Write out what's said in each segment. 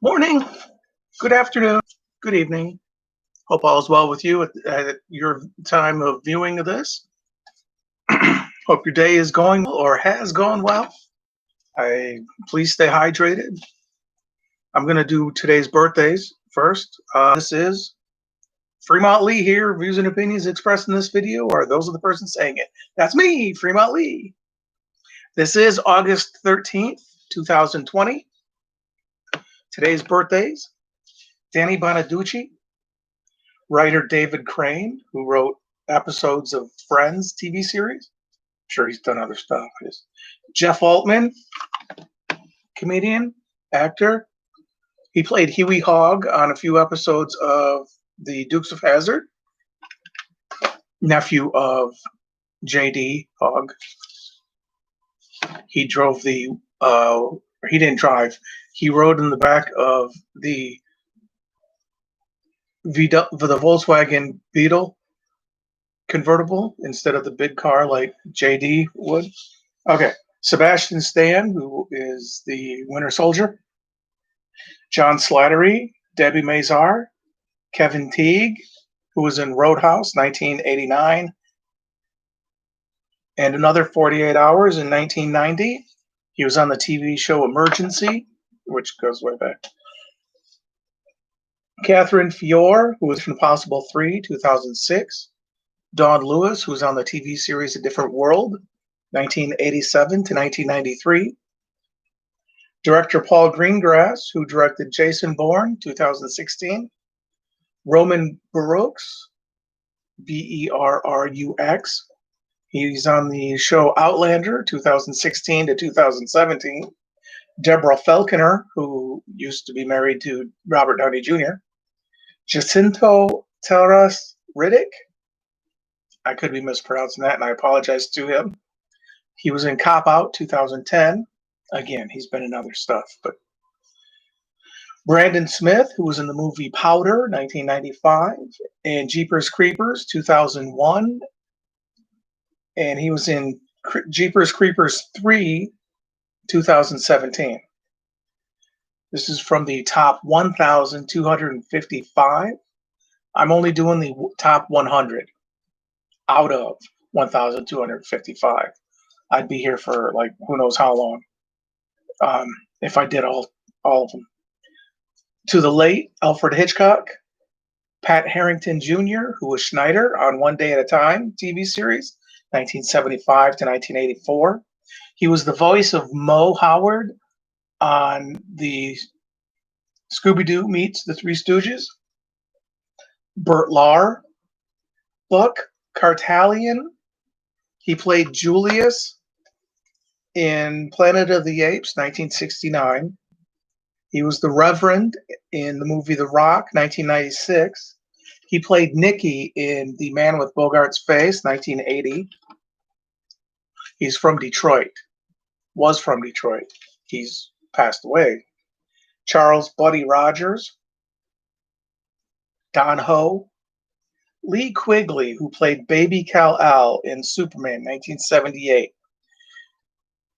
Morning, good afternoon, good evening. Hope all is well with you at your time of viewing of this. Hope your day is going well or has gone well. Please stay hydrated. I'm going to do today's birthdays first. This is Fremont Lee here. Views and opinions expressed in this video are those of the person saying it. That's me, Fremont Lee. This is August 13th, 2020. Today's birthdays: Danny Bonaducci, writer David Crane, who wrote episodes of Friends TV series. I'm sure he's done other stuff. Jeff Altman, comedian, actor. He played Huey Hogg on a few episodes of The Dukes of Hazzard, nephew of J.D. Hogg. He drove he didn't drive. He rode in the back of the Volkswagen Beetle convertible instead of the big car like JD would. Okay, Sebastian Stan, who is the Winter Soldier. John Slattery, Debbie Mazar, Kevin Teague, who was in Roadhouse 1989, and another 48 Hours in 1990. He was on the TV show Emergency, which goes way back. Catherine Fior, who was from Impossible 3, 2006. Dawn Lewis, who was on the TV series A Different World, 1987 to 1993. Director Paul Greengrass, who directed Jason Bourne, 2016. Roman Berrux, Berrux. He's on the show Outlander, 2016 to 2017. Deborah Falconer, who used to be married to Robert Downey Jr. Jacinto Terras Riddick. I could be mispronouncing that, and I apologize to him. He was in Cop Out 2010. Again, he's been in other stuff. But Brandon Smith, who was in the movie Powder 1995, and Jeepers Creepers 2001. And he was in Jeepers Creepers 3 2017. This is from the top 1,255. I'm only doing the top 100 out of 1,255. I'd be here for like who knows how long if I did all of them. To the late Alfred Hitchcock, Pat Harrington Jr., who was Schneider on One Day at a Time TV series, 1975 to 1984. He was the voice of Mo Howard on the Scooby-Doo Meets the Three Stooges. Bert Lahr, Buck Cartalian. He played Julius in Planet of the Apes, 1969. He was the Reverend in the movie The Rock, 1996. He played Nicky in The Man with Bogart's Face, 1980. He's from Detroit. Was from Detroit. He's passed away. Charles Buddy Rogers. Don Ho. Lee Quigley, who played Baby Kal-El in Superman, 1978.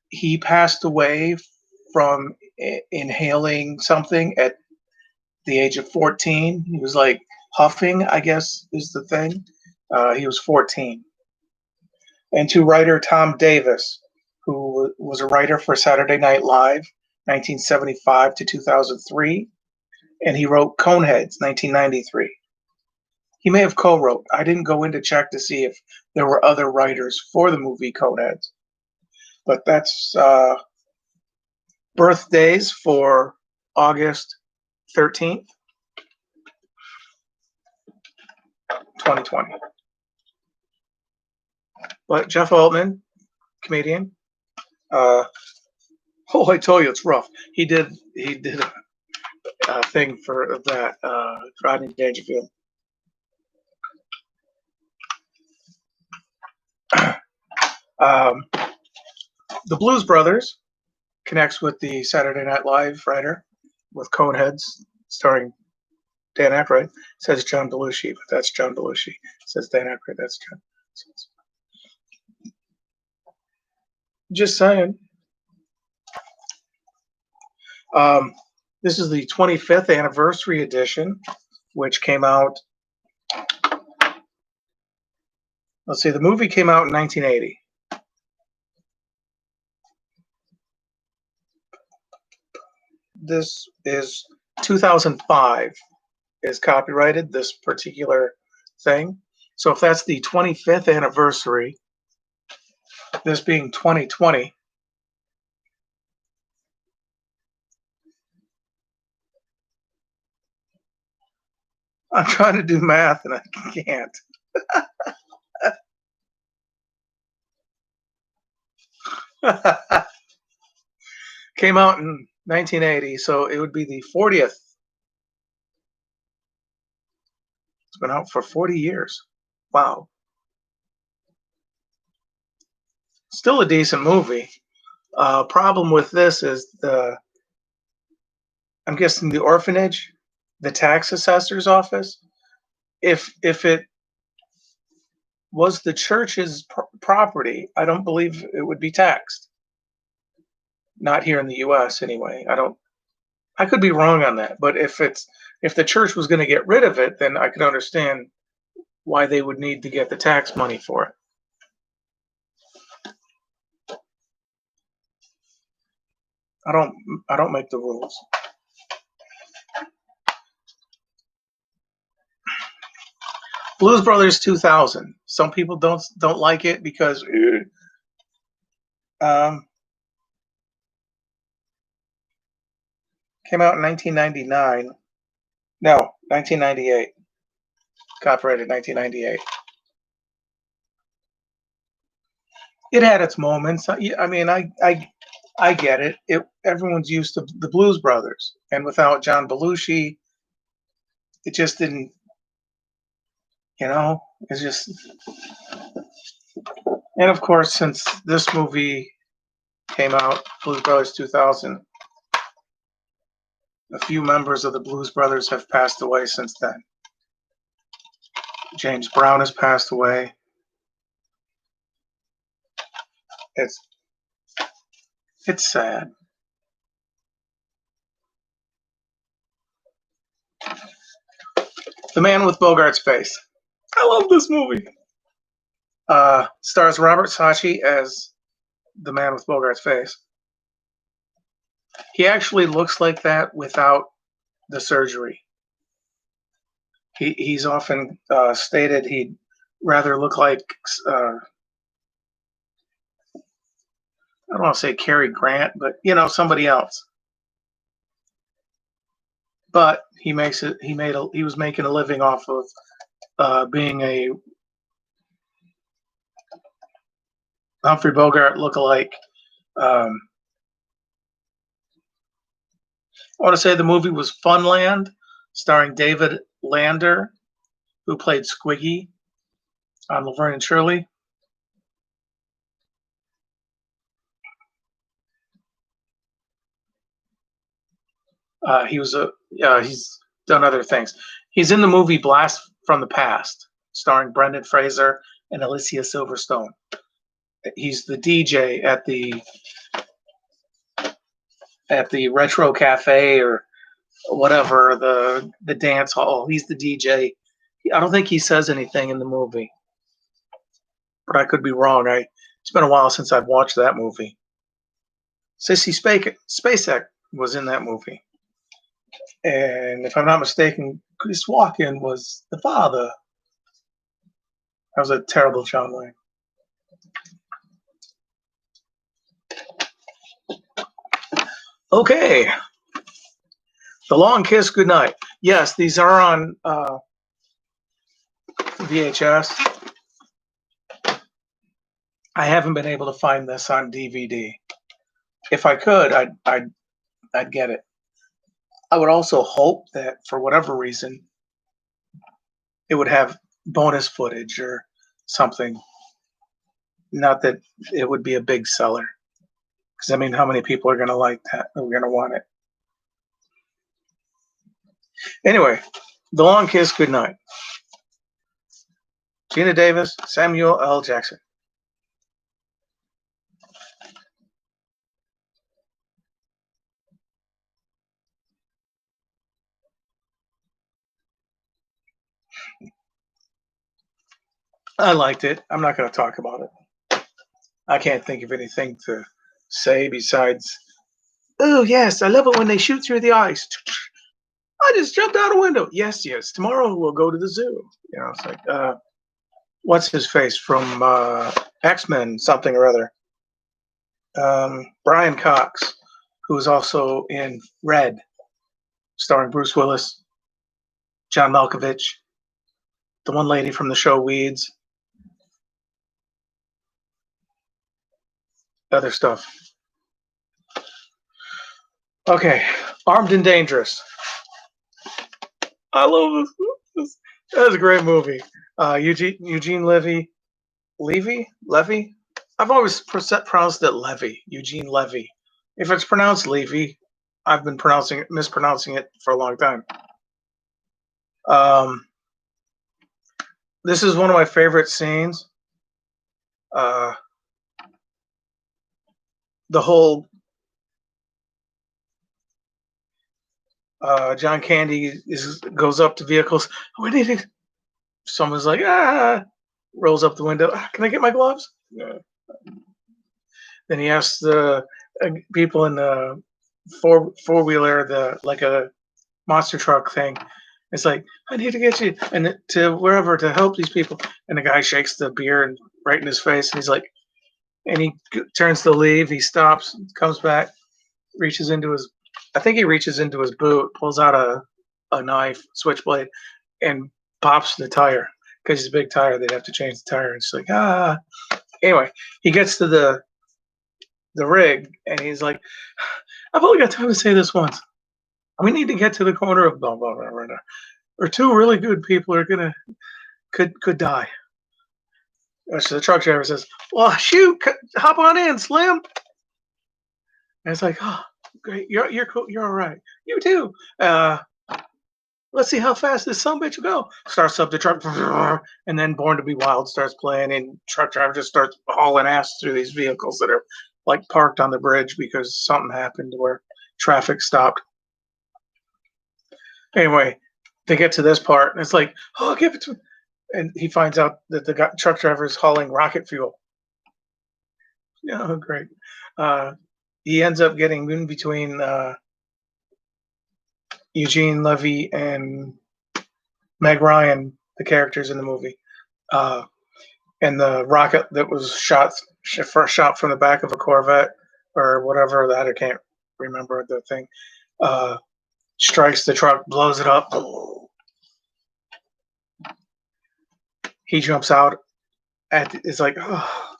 He passed away from inhaling something at the age of 14. He was like huffing, I guess is the thing. He was 14. And to writer Tom Davis, who was a writer for Saturday Night Live, 1975 to 2003. And he wrote Coneheads, 1993. He may have co-wrote. I didn't go in to check to see if there were other writers for the movie Coneheads. But that's birthdays for August 13th, 2020. But Jeff Altman, comedian. I told you it's rough. He did a thing for that Rodney Dangerfield. The Blues Brothers connects with the Saturday Night Live writer with Coneheads, starring Dan Aykroyd. It says John Belushi, but that's John Belushi. It says Dan Aykroyd, that's John. Just saying. This is the 25th anniversary edition, which came out. Let's see, the movie came out in 1980. This is 2005 is copyrighted, this particular thing. So if that's the 25th anniversary, this being 2020, I'm trying to do math and I can't. Came out in 1980, so it would be the 40th. It's been out for 40 years. Wow. Still a decent movie. Problem with this is I'm guessing the orphanage, the tax assessor's office. If it was the church's property, I don't believe it would be taxed. Not here in the U.S. anyway. I don't. I could be wrong on that, but if the church was going to get rid of it, then I could understand why they would need to get the tax money for it. I don't. I don't make the rules. Blues Brothers 2000. Some people don't like it because um, came out in 1999. No, 1998. Copyrighted 1998. It had its moments. I mean, I get it. Everyone's used to the Blues Brothers, and without John Belushi, it just didn't. It's just. And of course, since this movie came out, Blues Brothers 2000, a few members of the Blues Brothers have passed away since then. James Brown has passed away. It's it's sad. The Man with Bogart's Face. I love this movie. Stars Robert Saatchi as the Man with Bogart's Face. He actually looks like that without the surgery. He's often stated he'd rather look like I don't want to say Cary Grant, but somebody else. But he makes it. He was making a living off of being a Humphrey Bogart lookalike. I want to say the movie was Funland, starring David Lander, who played Squiggy on Laverne and Shirley. He's done other things. He's in the movie Blast from the Past, starring Brendan Fraser and Alicia Silverstone. He's the DJ at the Retro Cafe or whatever the dance hall. He's the DJ. I don't think he says anything in the movie, but I could be wrong. It's been a while since I've watched that movie. Sissy Spacek was in that movie. And if I'm not mistaken, Chris Walken was the father. That was a terrible John Wayne. Okay. The Long Kiss Goodnight. Yes, these are on VHS. I haven't been able to find this on DVD. If I could, I'd get it. I would also hope that for whatever reason, it would have bonus footage or something. Not that it would be a big seller. Because, I mean, how many people are going to like that? Are going to want it? Anyway, The Long Kiss Goodnight. Gina Davis, Samuel L. Jackson. I liked it. I'm not going to talk about it. I can't think of anything to say besides, oh, yes, I love it when they shoot through the ice. I just jumped out a window. Yes, yes. Tomorrow we'll go to the zoo. It's like, what's his face from X-Men, something or other? Brian Cox, who's also in Red, starring Bruce Willis, John Malkovich, the one lady from the show Weeds, other stuff. Okay, Armed and Dangerous. I love this. That was a great movie. Eugene Levy. I've always pronounced it Levy. Eugene Levy. If it's pronounced Levy, I've been mispronouncing it for a long time. This is one of my favorite scenes. The whole John Candy goes up to vehicles. We need it. Someone's like, rolls up the window. Can I get my gloves? Yeah. Then he asks the people in the four wheeler, like a monster truck thing. It's like, I need to get you and to wherever to help these people. And the guy shakes the beer and right in his face. And he's like, and he turns to leave. He stops, comes back, reaches into his, I think he reaches into his boot, pulls out a knife, switchblade, and pops the tire because it's a big tire. They'd have to change the tire. And it's like, Anyway, he gets to the rig and he's like, I've only got time to say this once. We need to get to the corner of blah blah blah right now, or two really good people are gonna could die. So the truck driver says, "Well, shoot, hop on in, Slim." And it's like, "Oh, great, you're cool, you're all right. You too. Let's see how fast this sumbitch will go." Starts up the truck, and then "Born to Be Wild" starts playing, and truck driver just starts hauling ass through these vehicles that are like parked on the bridge because something happened where traffic stopped. Anyway, they get to this part, and it's like, "Oh, give it to me." And he finds out that the truck driver is hauling rocket fuel. Yeah, oh, great. Uh, he ends up getting in between Eugene Levy and Meg Ryan, the characters in the movie, uh, and the rocket that was first shot from the back of a Corvette or whatever that I can't remember the thing. Strikes the truck, blows it up. He jumps out. It's like, oh,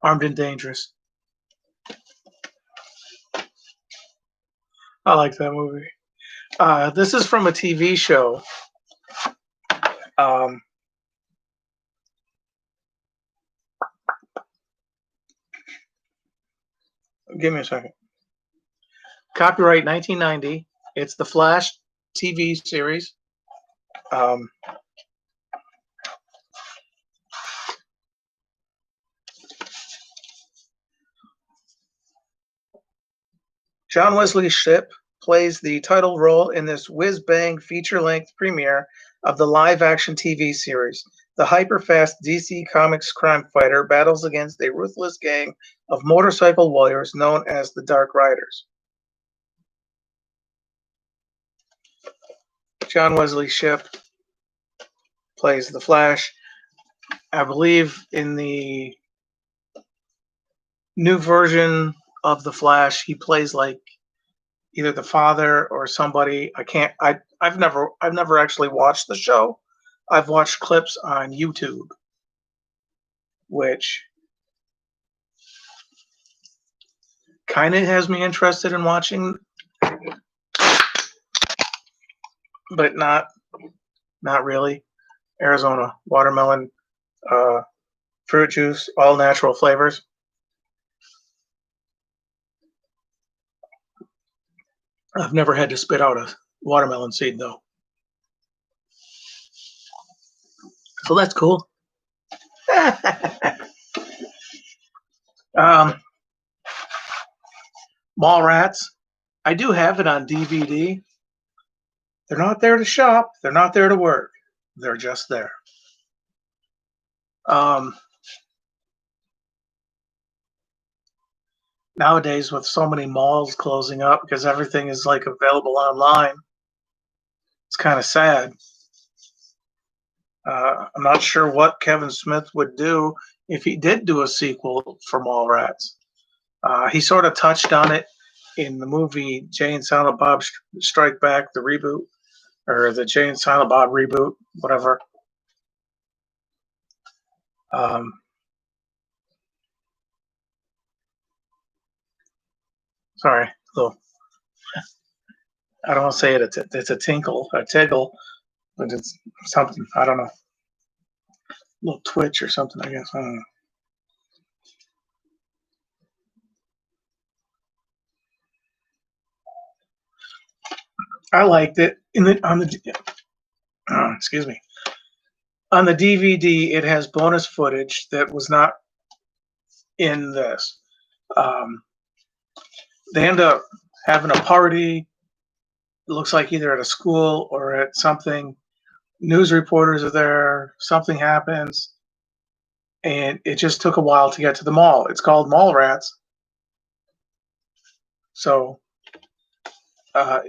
Armed and Dangerous. I like that movie. This is from a TV show. Um, Give me a second. Copyright 1990. It's the Flash TV series. John Wesley Shipp plays the title role in this whiz-bang feature-length premiere of the live-action TV series. The hyper-fast DC Comics crime fighter battles against a ruthless gang of motorcycle warriors known as the Dark Riders. John Wesley Shipp plays the Flash. I believe in the new version of the Flash, he plays like either the father or somebody. I've never actually watched the show. I've watched clips on YouTube, which kind of has me interested in watching, but not really. Arizona watermelon, fruit juice, all natural flavors. I've never had to spit out a watermelon seed though, so that's cool. Mallrats. I do have it on DVD. They're not there to shop. They're not there to work. They're just there. Um, Nowadays, with so many malls closing up because everything is like available online, it's kind of sad. I'm not sure what Kevin Smith would do if he did do a sequel for Mallrats. He sort of touched on it in the movie Jay and Silent Bob Strike Back, the reboot, or the Jay and Silent Bob reboot, whatever. Um, Sorry, little, I don't want to say it. It's a tinkle, a tickle, but it's something. I don't know, little twitch or something. I guess I don't know. I liked it in the on the excuse me, on the DVD. It has bonus footage that was not in this. Um, they end up having a party. It looks like either at a school or at something. News reporters are there. Something happens, and it just took a while to get to the mall. It's called Mallrats, so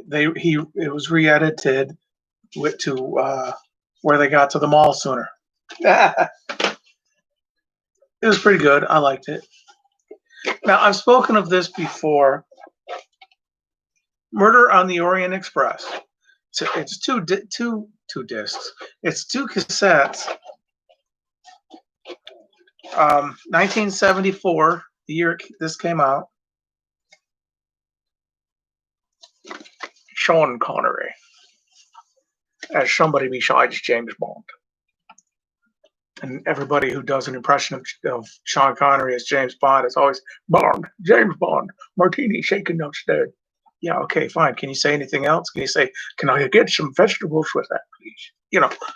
they he it was re-edited to where they got to the mall sooner. It was pretty good. I liked it. Now I've spoken of this before. Murder on the Orient Express. So it's two discs. It's two cassettes. 1974, the year this came out. Sean Connery as somebody besides James Bond. And everybody who does an impression of Sean Connery as James Bond is always Bond, James Bond, martini shaken upstairs. Yeah, okay, fine. Can you say anything else? Can you say, can I get some vegetables with that, please?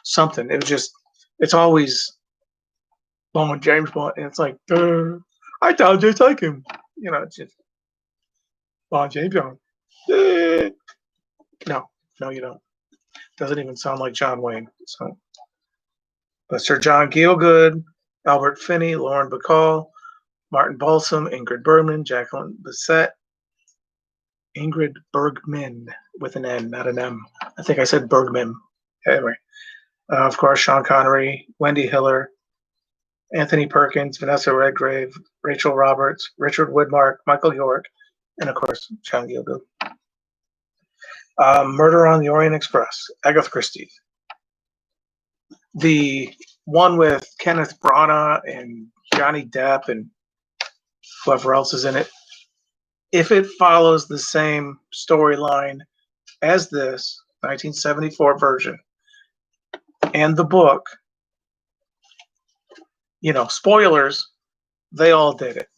Something. It was just, it's always Bond, James Bond. And it's like, I sound just like him. It's just Bond, James Bond. No, no, you don't. Doesn't even sound like John Wayne. So, but Sir John Gielgud, Albert Finney, Lauren Bacall, Martin Balsam, Ingrid Bergman, Jacqueline Bisset, Ingrid Bergman with an N, not an M. I think I said Bergman. Anyway, of course, Sean Connery, Wendy Hiller, Anthony Perkins, Vanessa Redgrave, Rachel Roberts, Richard Widmark, Michael York, and of course, John Gielgud. Murder on the Orient Express, Agatha Christie. The one with Kenneth Branagh and Johnny Depp and whoever else is in it. If it follows the same storyline as this 1974 version and the book, spoilers, they all did it.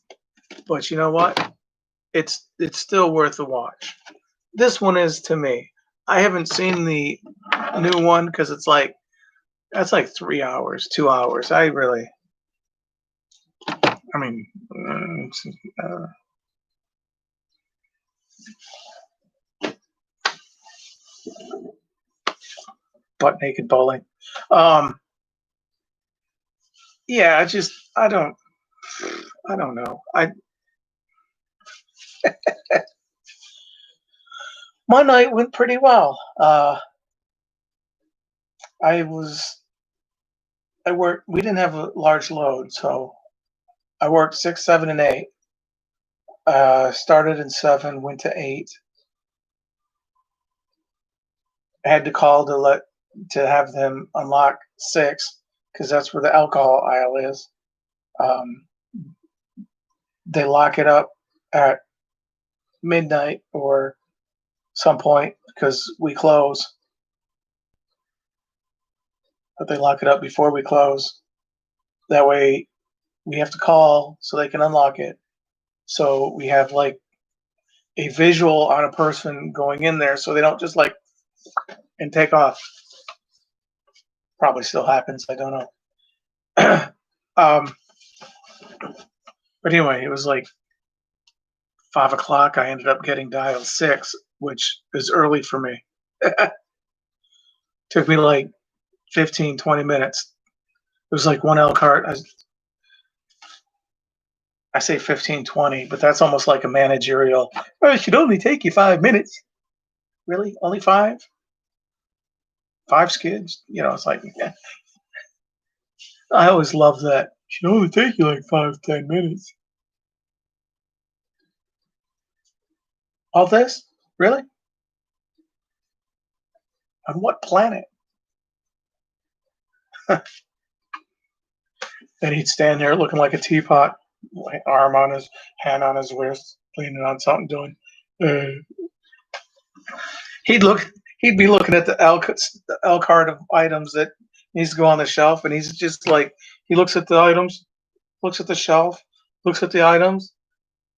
But you know what? It's still worth a watch. This one is to me. I haven't seen the new one because that's like 3 hours, 2 hours. I mean, butt naked bowling. Yeah, I don't know. My night went pretty well. I was I worked. We didn't have a large load, so I worked 6, 7, and 8. Started in 7, went to 8. I had to call to have them unlock 6 because that's where the alcohol aisle is. Um, they lock it up at midnight or some point because we close, but they lock it up before we close. That way, we have to call so they can unlock it. So we have like a visual on a person going in there, so they don't just and take off. Probably still happens. I don't know. But anyway, it was like 5 o'clock. I ended up getting dialed 6, which is early for me. Took me like 15, 20 minutes. It was like one Elkhart. I say 15, 20, but that's almost like a managerial. Well, it should only take you 5 minutes. Really? Only five? Five skids? It's like, yeah. I always love that. It should only take you like 5, 10 minutes. All this? Really? On what planet? Then he'd stand there looking like a teapot, arm on his hand on his wrist, leaning on something, doing. Uh, he'd look. He'd be looking at the elk card of items that needs to go on the shelf, and he's just like he looks at the items, looks at the shelf, looks at the items,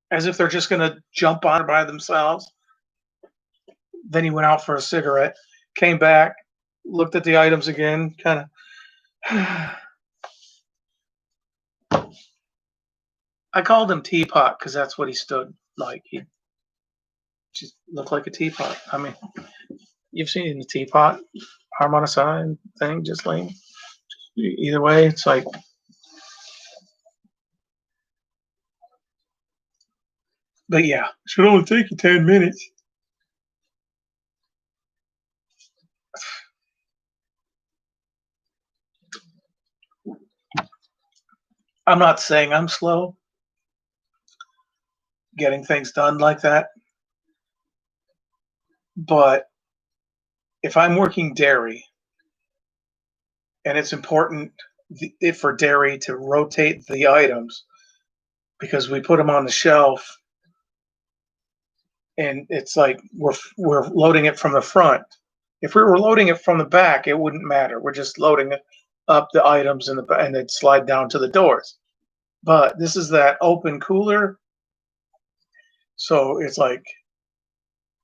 as if they're just gonna jump on by themselves. Then he went out for a cigarette, came back, looked at the items again, kind of. I called him teapot because that's what he stood like. He just looked like a teapot. I mean, you've seen the teapot, arm on a side thing, just laying. Either way, it's like, but yeah, should only take you 10 minutes. I'm not saying I'm slow getting things done like that, but if I'm working dairy and it's important for dairy to rotate the items because we put them on the shelf and it's like we're loading it from the front. If we were loading it from the back, it wouldn't matter. We're just loading it up the items and then slide down to the doors. But this is that open cooler, so it's like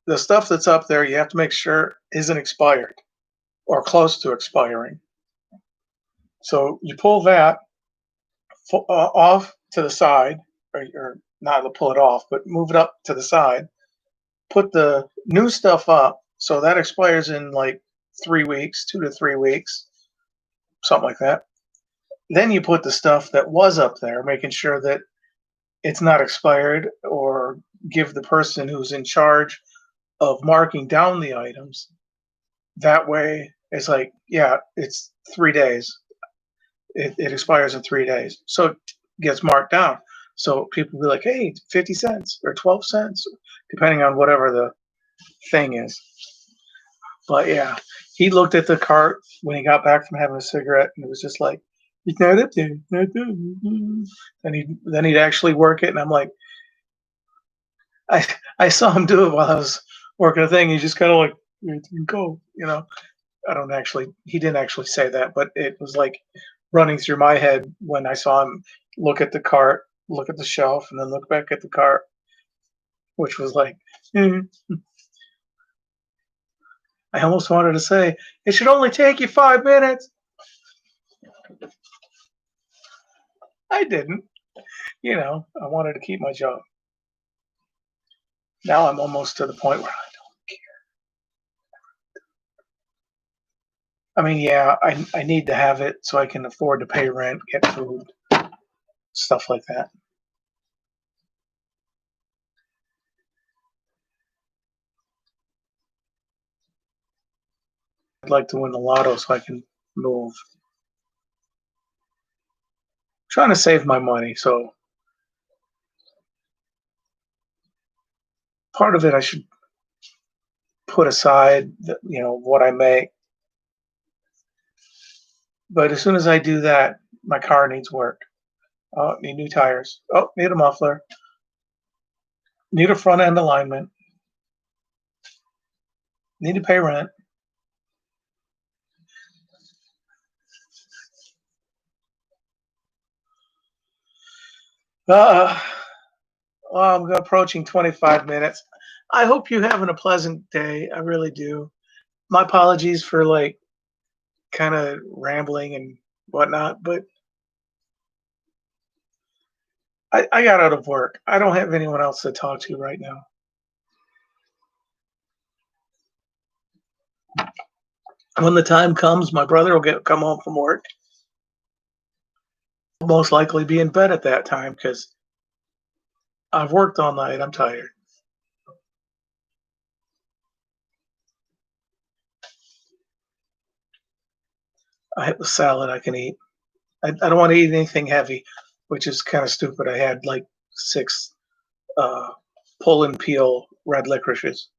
the stuff that's up there. You have to make sure isn't expired or close to expiring. So you pull that off to the side, or not to pull it off, but move it up to the side. Put the new stuff up, so that expires in like 3 weeks, 2 to 3 weeks, something like that. Then you put the stuff that was up there, making sure that it's not expired, or give the person who's in charge of marking down the items. That way, it's like, yeah, it's 3 days. It expires in 3 days. So it gets marked down. So people be like, hey, 50 cents or 12 cents, depending on whatever the thing is. But yeah, he looked at the cart when he got back from having a cigarette, and it was just like, it's not up there. It's not there. Then he'd actually work it, and I'm like, I I saw him do it while I was working a thing. He just kind of like, go, I don't actually. He didn't actually say that, but it was like running through my head when I saw him look at the cart, look at the shelf, and then look back at the cart, which was like, mm. I almost wanted to say, it should only take you 5 minutes. I didn't. I wanted to keep my job. Now I'm almost to the point where I mean, yeah, I need to have it so I can afford to pay rent, get food, stuff like that. I'd like to win the lotto so I can move. Trying to save my money, so part of it I should put aside, what I make. But as soon as I do that, my car needs work. Oh, need new tires. Oh, need a muffler. Need a front end alignment. Need to pay rent. Uh, well, I'm approaching 25 minutes. I hope you're having a pleasant day. I really do. My apologies for like kind of rambling and whatnot, but I got out of work. I don't have anyone else to talk to right now. When the time comes, my brother will come home from work. I'll most likely be in bed at that time because I've worked all night. I'm tired. I have a salad I can eat. I don't want to eat anything heavy, which is kind of stupid. I had like 6 uh, pull and peel red licorices.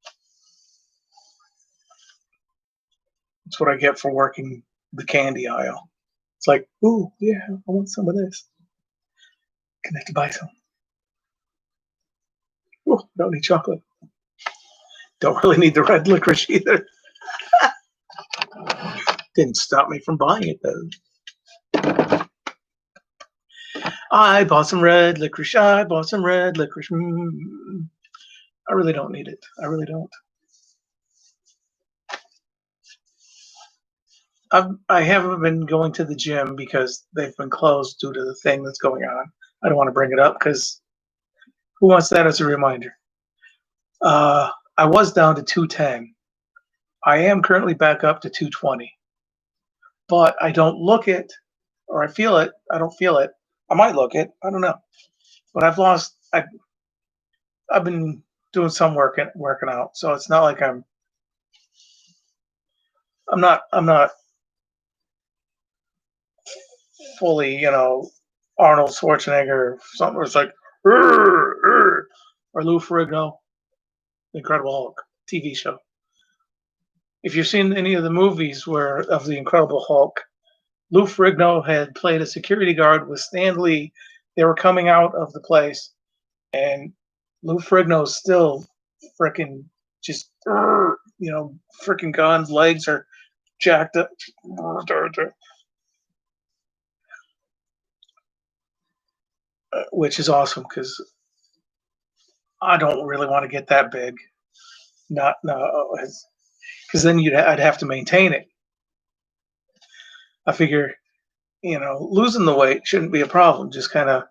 That's what I get for working the candy aisle. It's like, ooh, yeah, I want some of this. Can I have to buy some? Ooh, don't need chocolate. Don't really need the red licorice either. Didn't stop me from buying it though. I bought some red licorice. I bought some red licorice. I really don't need it. I really don't. I haven't been going to the gym because they've been closed due to the thing that's going on. I don't want to bring it up because who wants that as a reminder? I was down to 210. I am currently back up to 220, but I don't look it or I feel it. I don't feel it. I might look it. I don't know. But I've lost. I've been doing some working out, so it's not like I'm not fully, Arnold Schwarzenegger or something where it's like, "Rrr, rrr," or Lou Ferrigno, The Incredible Hulk TV show. If you've seen any of the movies where of the Incredible Hulk, Lou Ferrigno had played a security guard with Stan Lee. They were coming out of the place, and Lou Ferrigno's still freaking just, freaking guns, legs are jacked up, which is awesome because I don't really want to get that big. Not no, because then I'd have to maintain it. I figure, losing the weight shouldn't be a problem. Just kind of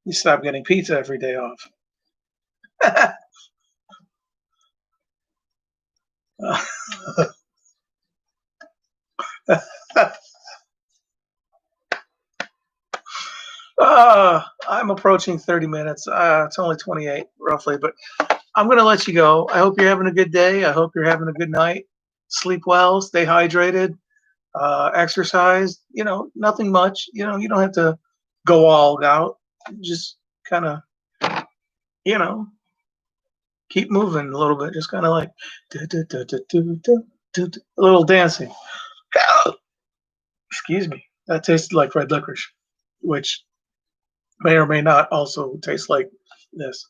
you stop getting pizza every day off. I'm approaching 30 minutes. It's only 28 roughly, but I'm going to let you go. I hope you're having a good day. I hope you're having a good night. Sleep well, stay hydrated, exercise, nothing much. You don't have to go all out. Just kind of, you know, keep moving a little bit. Just kind of like a little dancing. Excuse me. That tasted like red licorice, which may or may not also taste like this.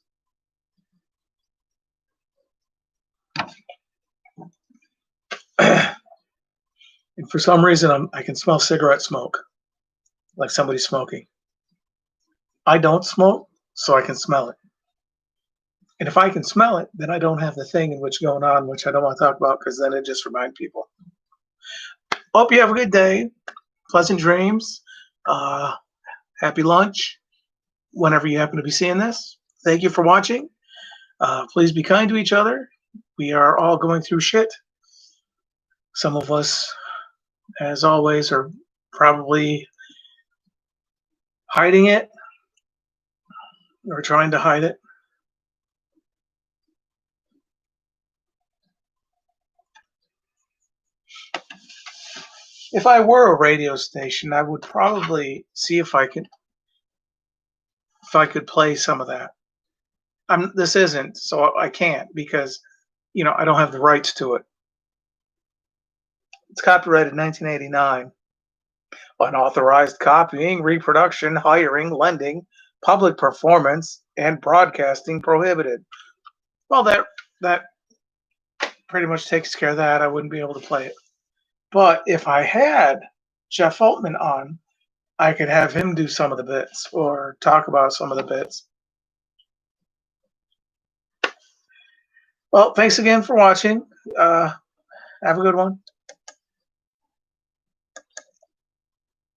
And for some reason, I can smell cigarette smoke, like somebody's smoking. I don't smoke, so I can smell it. And if I can smell it, then I don't have the thing in which going on, which I don't want to talk about because then it just reminds people. Hope you have a good day. Pleasant dreams. Uh, happy lunch whenever you happen to be seeing this. Thank you for watching. Please be kind to each other. We are all going through shit. Some of us, as always, are probably hiding it or trying to hide it. If I were a radio station, I would probably see if I could play some of that. This isn't, so I can't because I don't have the rights to it. It's copyrighted 1989. Unauthorized copying, reproduction, hiring, lending, public performance, and broadcasting prohibited. Well, that pretty much takes care of that. I wouldn't be able to play it. But if I had Jeff Altman on, I could have him do some of the bits or talk about some of the bits. Well, thanks again for watching. Have a good one.